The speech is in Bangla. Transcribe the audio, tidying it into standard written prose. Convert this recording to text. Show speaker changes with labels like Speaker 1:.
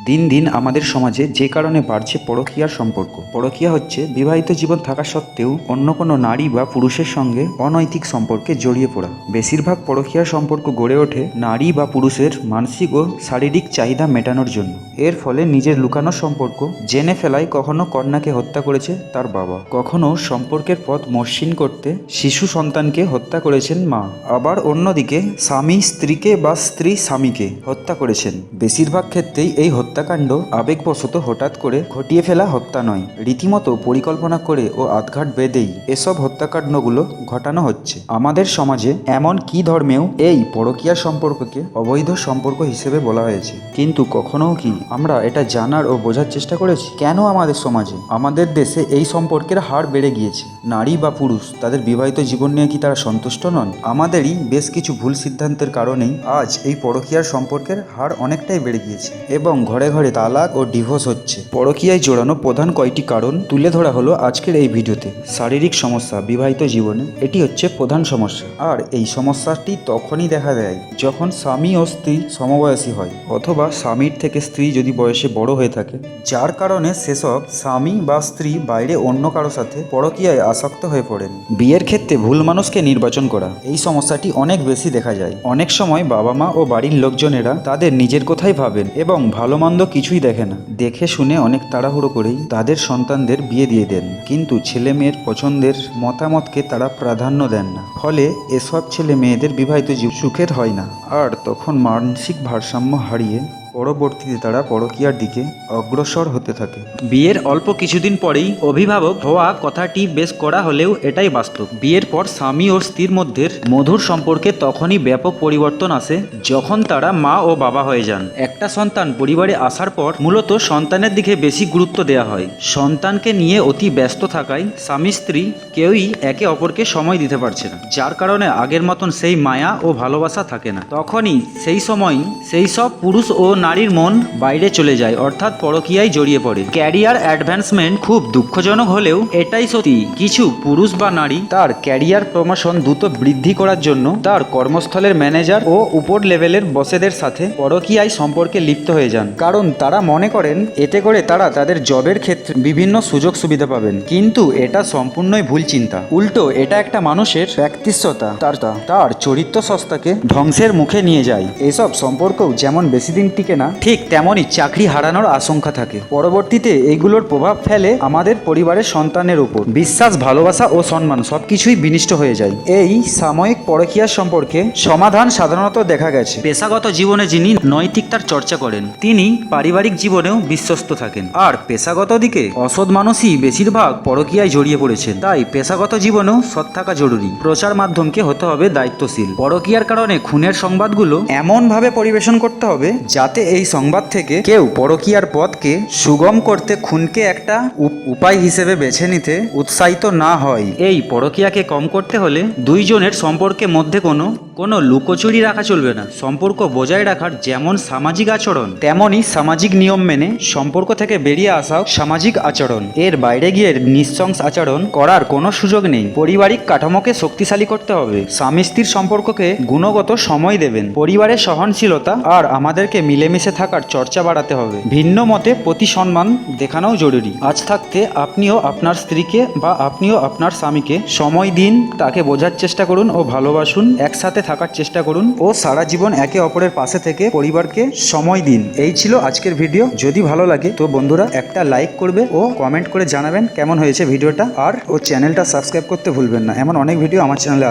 Speaker 1: দিন দিন আমাদের সমাজে যে কারণে বাড়ছে পরকীয়ার সম্পর্ক। পরকীয়া হচ্ছে বিবাহিত জীবন থাকা সত্ত্বেও অন্য কোনো নারী বা পুরুষের সঙ্গে অনৈতিক সম্পর্কে জড়িয়ে পড়া। বেশিরভাগ পরকীয়ার সম্পর্ক গড়ে ওঠে নারী বা পুরুষের মানসিক ও শারীরিক চাহিদা মেটানোর জন্য। এর ফলে নিজের লুকানো সম্পর্ক জেনে ফেলায় কখনো কন্যাকে হত্যা করেছে তার বাবা, কখনো সম্পর্কের পথ মসৃণ করতে শিশু সন্তানকে হত্যা করেছেন মা, আবার অন্যদিকে স্বামী স্ত্রীকে বা স্ত্রী স্বামীকে হত্যা করেছেন। বেশিরভাগ ক্ষেত্রেই এই হত্যাকাণ্ড আবেগবশত হঠাৎ করে ঘটিয়ে ফেলা হত্যা নয়, রীতিমতো পরিকল্পনা করে ও আটঘাট বেঁধেই এসব হত্যাকাণ্ডগুলো ঘটানো হচ্ছে। আমাদের সমাজে এমন কি ধর্মেও এই পরকীয়া সম্পর্ককে অবৈধ সম্পর্ক হিসেবে বলা হয়েছে, কিন্তু কখনোও কি আমরা এটা জানার ও বোঝার চেষ্টা করেছি কেন আমাদের সমাজে, আমাদের দেশে এই সম্পর্কের হার বেড়ে গিয়েছে? নারী বা পুরুষ তাদের বিবাহিত জীবন নিয়ে কি তারা সন্তুষ্ট নন? আমাদেরই বেশ কিছু ভুল সিদ্ধান্তের কারণেই আজ এই পরকীয়ার সম্পর্কের হার অনেকটাই বেড়ে গিয়েছে এবং ঘরে ঘরে তালাক ও ডিভোর্স হচ্ছে। পরকীয়ায় জড়ানো প্রধান কয়টি কারণ তুলে ধরা হলো আজকের এই ভিডিওতে। শারীরিক সমস্যা বিবাহিত জীবনে, এটি হচ্ছে প্রধান সমস্যা। আর এই সমস্যাটি তখনই দেখা দেয় যখন স্বামী ও স্ত্রী সমবয়সী হয়, অথবা স্বামীর থেকে স্ত্রী যদি বয়সে বড় হয়ে থাকে, যার কারণে সেসব স্বামী বা স্ত্রী বাইরে অন্য কারো সাথে পরকীয়ায় আসক্ত হয়ে পড়েন। বিয়ের ক্ষেত্রে ভুল মানুষকে নির্বাচন করা, এই সমস্যাটি অনেক বেশি দেখা যায়। অনেক সময় বাবা মা ও বাড়ির লোকজনেরা তাদের নিজের কথাই ভাবেন এবং ভালো মন্দ কিছুই দেখে না, দেখে শুনে অনেক তাড়াহুড়ো করেই তাদের সন্তানদের বিয়ে দিয়ে দেন, কিন্তু ছেলে মেয়ের পছন্দের মতামতকে তারা প্রাধান্য দেন না। ফলে এসব ছেলে মেয়েদের বিবাহিত জীবন সুখের হয় না, আর তখন মানসিক ভারসাম্য হারিয়ে পরবর্তীতে তারা পরকীয়ার দিকে অগ্রসর হতে থাকে। বিয়ের অল্প কিছুদিন পরেই অভিভাবক হওয়া কথাটি বেশ কড়া হলেও এটাই বাস্তব। বিয়ের পর স্বামী ও স্ত্রীর মধ্যে মধুর সম্পর্কে তখনই ব্যাপক পরিবর্তন আসে যখন তারা মা ও বাবা হয়ে যান। একটা সন্তান পরিবারে আসার পর মূলত সন্তানের দিকে বেশি গুরুত্ব দেওয়া হয়। সন্তানকে নিয়ে অতি ব্যস্ত থাকায় স্বামী স্ত্রী কেউই একে অপরকে সময় দিতে পারছে না, যার কারণে আগের মতন সেই মায়া ও ভালোবাসা থাকে না। তখনই সেই সব পুরুষ ও নারীর মন বাইরে চলে যায়, অর্থাৎ পরকীয়ায় জড়িয়ে পড়ে। ক্যারিয়ার অ্যাডভান্সমেন্ট খুব দুঃখজনক হলেও এটাই সত্যি, কিছু পুরুষ বা নারী তার ক্যারিয়ার প্রমোশন দ্রুত বৃদ্ধি করার জন্য তার কর্মস্থলের ম্যানেজার ও উপর লেভেলের বসেদের সাথে পরকীয়ায় সম্পর্কে লিপ্ত হয়ে যান, কারণ তারা মনে করেন এতে করে তারা তাদের জবের ক্ষেত্রে বিভিন্ন সুযোগ সুবিধা পাবেন। কিন্তু এটা সম্পূর্ণই ভুল চিন্তা। উল্টো এটা একটা মানুষের ব্যক্তিত্বতা, তার চরিত্র সত্তাকে ধ্বংসের মুখে নিয়ে যায়। এসব সম্পর্কও যেমন বেশি দিন টিকে না, ঠিক তেমনই চাকরি হারানোর আশঙ্কা থাকে। পরবর্তীতে এইগুলোর প্রভাব ফেলে আমাদের পরিবারের সন্তানের উপর। বিশ্বাস, ভালোবাসা ও সম্মান সবকিছুই বিনষ্ট হয়ে যায়। এই সাময়িক পরকীয়ার সম্পর্কে সমাধান সাধারণত দেখা গেছে পেশাগত জীবনে যিনি নৈতিকতার চর্চা করেন তিনি পারিবারিক জীবনেও বিশ্বস্ত থাকেন, আর পেশাগত দিকে অসৎ মানুষই বেশিরভাগ পরকীয়ায় জড়িয়ে পড়েছেন। তাই পেশাগত জীবনেও সৎ থাকা জরুরি। প্রচার মাধ্যমকে হতে হবে দায়িত্বশীল। পরকীয়ার কারণে খুনের সংবাদগুলো এমনভাবে পরিবেশন করতে হবে যাতে এই সংবাদ থেকে কেউ পরকীয়ার পথকে সুগম করতে খুনকে একটা উপায় হিসেবে বেছে নিতে উৎসাহিত না হয়। এই পরকীয়াকে কম করতে হলে দুইজনের সম্পর্কের মধ্যে কোনো লুকোচুরি রাখা চলবে না। সম্পর্ক বজায় রাখার যেমন সামাজিক আচরণ, তেমনই সামাজিক নিয়ম মেনে সম্পর্ক থেকে বেরিয়ে আসাও সামাজিক আচরণ। এর বাইরে গিয়ে নৃশংস আচরণ করার কোনো সুযোগ নেই। পারিবারিক কাঠামোকে শক্তিশালী করতে হবে। স্বামী স্ত্রীর সম্পর্ককে গুণগত সময় দেবেন। পরিবারের সহনশীলতা আর আমাদেরকে মিলেমিশে থাকার চর্চা বাড়াতে হবে। ভিন্ন মতে প্রতি সম্মান দেখানোও জরুরি। আজ থাকতে আপনিও আপনার স্ত্রীকে বা আপনিও আপনার স্বামীকে সময় দিন, তাকে বোঝার চেষ্টা করুন ও ভালোবাসুন, একসাথে থাকার চেষ্টা করুন ও সারা জীবন একে অপরের পাশে থেকে পরিবারকে সময় দিন। এই ছিল আজকের ভিডিও। যদি ভালো লাগে তো বন্ধুরা একটা লাইক করবে ও কমেন্ট করে জানাবেন কেমন হয়েছে ভিডিওটা, আর চ্যানেলটা সাবস্ক্রাইব করতে ভুলবেন না। এমন অনেক ভিডিও আমার চ্যানেলে আছে।